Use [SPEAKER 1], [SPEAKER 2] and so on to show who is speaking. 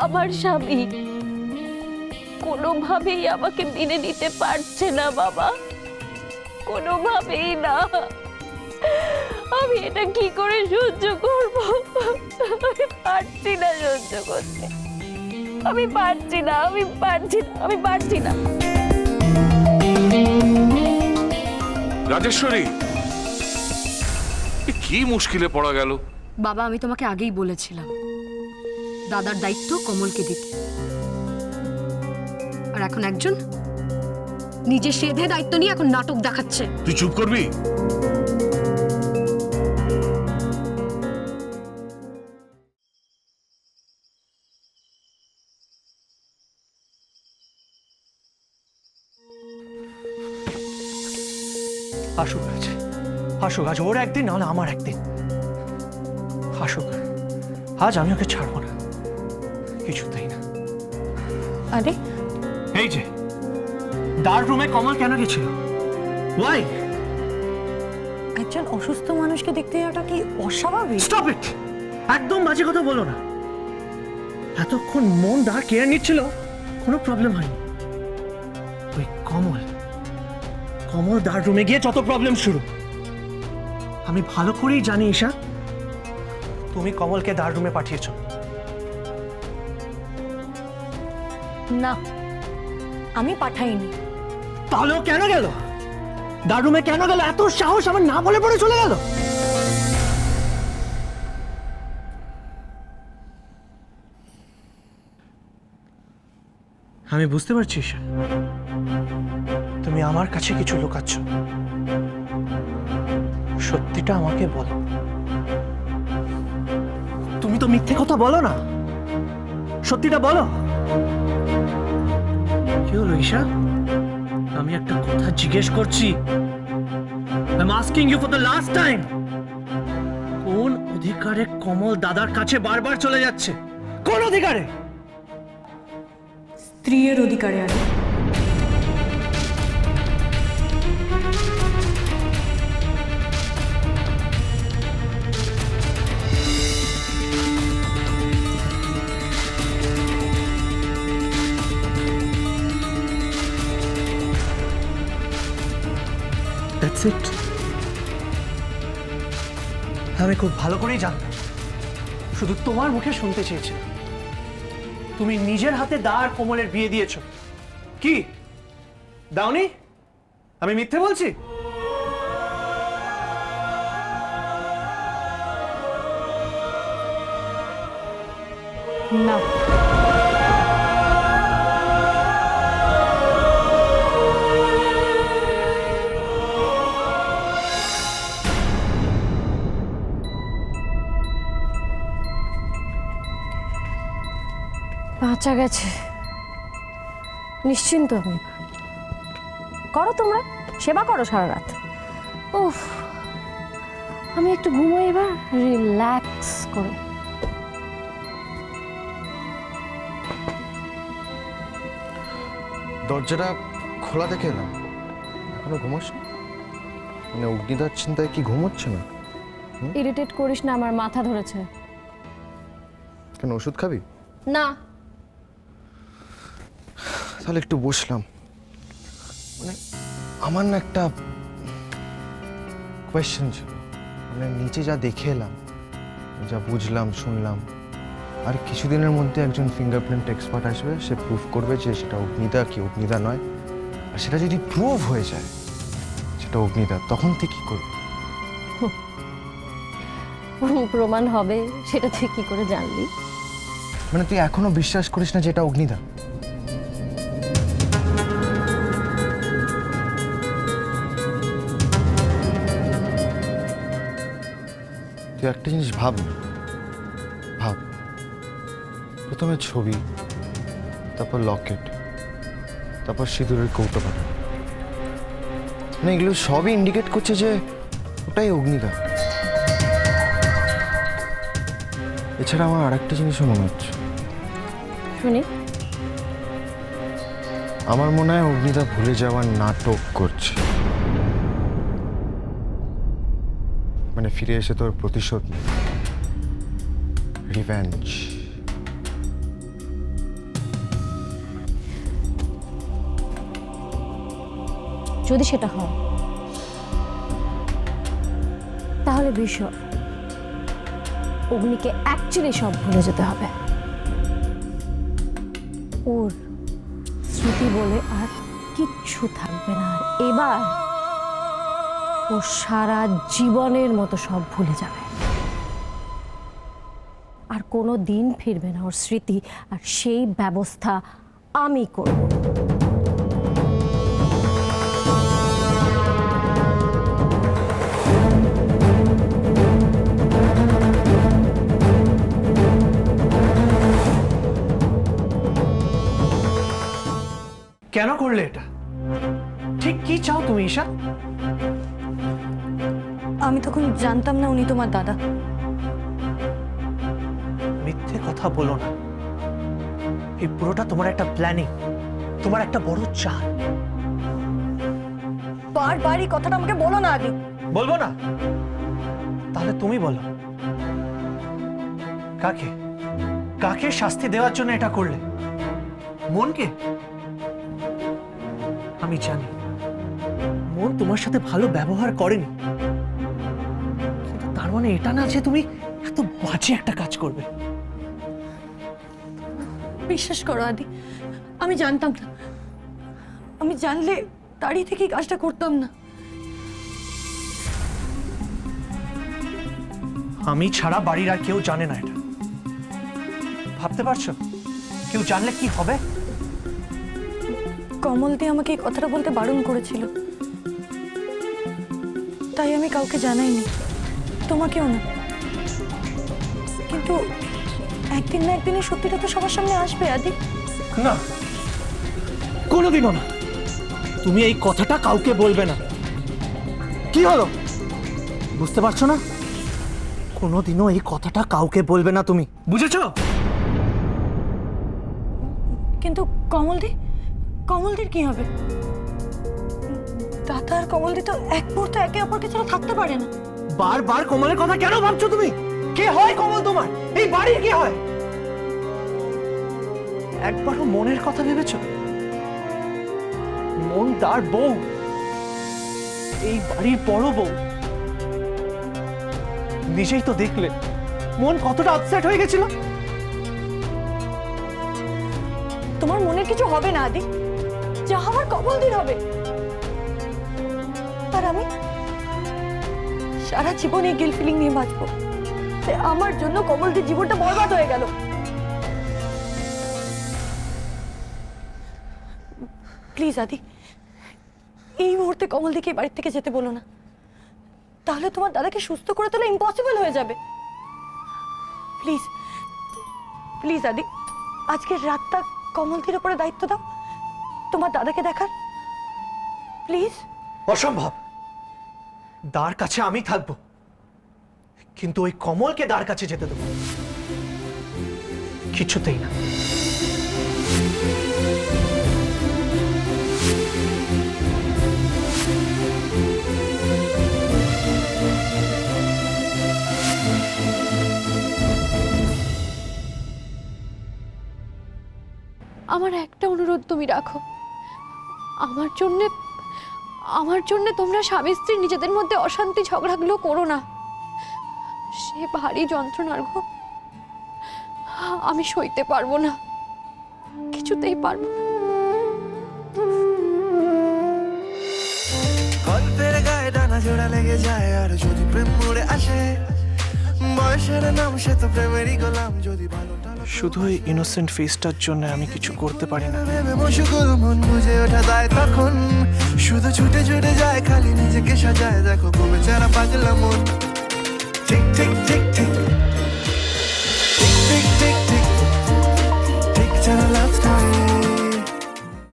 [SPEAKER 1] আমার স্বামী কোনোভাবেই আমাকে মেনে নিতে পারছে না বাবা, কোনোভাবেই না। আমি এটা কি করে সহ্য করব? আমি পারছি না সহ্য করতে, আমি পারছি না, আমি পারছি না, আমি পারছি না।
[SPEAKER 2] রাজেশ্বরী, কি মুশকিলে পড়া গেল?
[SPEAKER 3] বাবা, আমি তোমাকে আগেই বলেছিলাম দাদার দায়িত্ব কমলকে দিতে, আর এখন একজন নিজে সেধে দায়িত্ব নিয়ে এখন নাটক দেখাচ্ছে।
[SPEAKER 2] তুই চুপ করবি?
[SPEAKER 4] আসুক আজ, আসুক আজ, ওর একদিন নাহলে আমার একদিন। আসুক আজ, আমি ওকে ছাড়বো না, কিছুতেই না।
[SPEAKER 3] আরে
[SPEAKER 4] এই যে ডার্ক রুমে কমল কেন গেছিল? ওয়াই?
[SPEAKER 5] একজন অসুস্থ মানুষকে দেখতে যাওয়াটা কি অস্বাভাবিক?
[SPEAKER 4] Stop it! একদম বাজে কথা বলো না। এতক্ষণ মন দা কেয়ার নিচ্ছিল, কোনো প্রবলেম হয়নি। ওই কমল কমল দার রুমে গিয়ে যত প্রবলেম শুরু। আমি ভালো করেই জানি ঈশা, তুমি কমলকে দার রুমে পাঠিয়েছো।
[SPEAKER 5] না, আমি পাঠাইনি।
[SPEAKER 4] তাহলে ও কেন গেল? দার রুমে কেন গেল? এত সাহস আমার না বলে পড়ে চলে গেল। আমি বুঝতে পারছি ঈশা, তুমি আমার কাছে কিছু লুকাচ্ছ। সত্যিটা আমাকে বলো। তুমি তো মিথ্যে কথা বলো না, সত্যিটা বলো। কি হলো ঈশা? আমি একটা কথা জিজ্ঞেস করছি। I'm asking you for the last time. কোন অধিকারে কমল দাদার কাছে বারবার চলে যাচ্ছে? কোন অধিকারে?
[SPEAKER 5] স্ত্রীর অধিকারে। আরে
[SPEAKER 4] That's it. আমি খুব ভালো করেই জানতাম, শুধু তোমার মুখে শুনতে চেয়েছিলাম। তুমি নিজের হাতে দা আর কোমলের বিয়ে দিয়েছো। কি দাওনি? আমি মিথ্যে বলছি?
[SPEAKER 5] না,
[SPEAKER 1] বাঁচা গেছে, নিশ্চিন্ত আমি। করো তোমরা, সেবা করো সারা রাত। উফ, আমি একটু ঘুমোই এবার, রিল্যাক্স করে।
[SPEAKER 6] দরজাটা খোলা দেখে এলাম, এখনো ঘুমোস না? মানে অগ্নিদার চিন্তায় কি ঘুমোচ্ছে না?
[SPEAKER 1] ইরিটেট করিস না, আমার মাথা ধরেছে।
[SPEAKER 6] কেন, ওষুধ খাবি?
[SPEAKER 1] না।
[SPEAKER 6] তাহলে একটু বসলাম। মানে আমার না একটা কোয়েশ্চেন ছিল। মানে নিচে যা দেখে এলাম, যা বুঝলাম, শুনলাম, আর কিছুদিনের মধ্যে একজন ফিঙ্গারপ্রিন্ট এক্সপার্ট আসবে, সে প্রুফ করবে যে সেটা অগ্নিদা কি অগ্নিদা নয়। আর সেটা যদি প্রুভ হয়ে যায় সেটা অগ্নিদা, তখন তুই কি করবি?
[SPEAKER 1] প্রমাণ হবে সেটা তুই কি করে জানলি?
[SPEAKER 6] মানে তুই এখনো বিশ্বাস করিস না যে এটা অগ্নিদা? তুই একটা জিনিস ভাব না, ভাব। প্রথমে ছবি, তারপর লকেট, তারপর সিঁদুরের কৌটো পাতা, মানে এগুলো সবই ইন্ডিকেট করছে যে ওটাই অগ্নিদা। এছাড়া আমার আরেকটা জিনিসও মনে হচ্ছে।
[SPEAKER 1] শুনি।
[SPEAKER 6] আমার মনে হয় অগ্নিদা ভুলে যাওয়ার নাটক করছে, মানে ফিরে এসে তোর প্রতিশোধ, রিভেঞ্জ।
[SPEAKER 5] যদি সেটা হয় তাহলে বিষয় অগ্নিকে অ্যাকচুয়ালি সব ভুলে যেতে হবে। ওর স্মৃতি বলে আর কিচ্ছু থাকবে না, আর এবার ও সারা জীবনের মতো সব ভুলে যাবে, আর কোনো দিন ফিরবে না ওর স্মৃতি, আর সেই ব্যবস্থা আমি করব।
[SPEAKER 4] কেন করলে এটা? ঠিক কি চাও তুমি ঈশা?
[SPEAKER 5] আমি তখন জানতাম না উনি তোমার দাদা।
[SPEAKER 4] মিথ্যে কথা বলো না। এই পুরোটা তোমার একটা প্ল্যানিং, তোমার একটা বড় চাল।
[SPEAKER 5] বারবার এই কথাটা আমাকে বলো না আদি।
[SPEAKER 4] বলবো না? তাহলে তুমি বলো, কাকে কাকে শাস্তি দেওয়ার জন্য এটা করলে? মনকে? আমি জানি মন তোমার সাথে ভালো ব্যবহার করেনি, কিন্তু তার মানে এটা না যে তুমি এত বাজে একটা কাজ করবে।
[SPEAKER 5] বিশ্বাস করো আদি, আমি জানতাম না। আমি জানলে দাঁড়িয়ে থেকে কাজটা করতাম না।
[SPEAKER 4] আমি ছাড়া বাড়ির আর কেউ জানে না এটা। ভাবতে পারছো কেউ জানলে কি হবে?
[SPEAKER 5] কমল দিয়ে আমাকে এই কথাটা বলতে বারণ করেছিল, তাই আমি কাউকে জানাইনি, তোমাকেও না। কিন্তু একদিন না একদিন এই সত্যিটা তো সবার সামনে আসবে আদি।
[SPEAKER 4] না, কোনোদিনও না। তুমি এই কথাটা কাউকে বলবে না। কি হলো, বুঝতে পারছো না? কোনোদিনও এই কথাটা কাউকে বলবে না তুমি, বুঝেছো?
[SPEAKER 5] কিন্তু কমলদির কি হবে? দাদা আর কমলদি তো এক মুহূর্তে একে অপরকে ছাড়া থাকতে পারে না।
[SPEAKER 4] বারবার কমলের কথা কেন ভাবছো তুমি? কে হয় কমল তোমার? এই বাড়ির কে হয়? একবারও মনের কথা ভেবেছো? মন তার বউ, এই বাড়ির বড় বউ। নিজেই তো দেখলে মন কতটা আপসেট হয়ে গেছিল।
[SPEAKER 5] তোমার মনের কিছু হবে না আদি, যা হওয়ার কমলদির হবে। আর আমি সারা জীবন এই গিল্ট ফিলিং নিয়ে বাঁচবো যে আমার জন্য কমলদির জীবনটা বরবাদ হয়ে গেল। প্লিজ আদি, এই মুহূর্তে কমলদিকে বাড়ির থেকে যেতে বলো না, তাহলে তোমার দাদাকে সুস্থ করে তোলা ইম্পসিবল হয়ে যাবে। প্লিজ প্লিজ আদি, আজকের রাতটা কমলদির উপরে দায়িত্ব দাও, তোমার দাদাকে দেখার। প্লিজ।
[SPEAKER 4] অসম্ভব। দার কাছে আমি থাকবো, কিন্তু ওই কমলকে দার কাছে যেতে দেবো কিছুতেই না।
[SPEAKER 1] আমার একটা অনুরোধ তুমি রাখো, আমার জন্য তোমরা স্বামী স্ত্রী নিজেদের মধ্যে অশান্তি ঝগড়াগুলো করো না। সে ভারী যন্ত্রণার গো, আমি সইতে পারবো না, কিছুতেই পারবো না।
[SPEAKER 7] গল্পের গায়ে ডানা জোড়া লেগে যায়, আর যদি প্রেম মরে আসে, বয়সের নাম সে তো প্রেমেরই গোলাম। যদি ভালোটা
[SPEAKER 4] শুধু ওই ইনোসেন্ট ফেসটার জন্য আমি কিছু করতে পারি না।
[SPEAKER 7] ভেবে মশুকুল মন বুঝে ওঠা যায় তখন, শুধু ছুটে ছুটে যায়, খালি নিজেকে সাজায়। দেখো কবে চারা পাগলা মন, ঠিক ঠিক ঠিক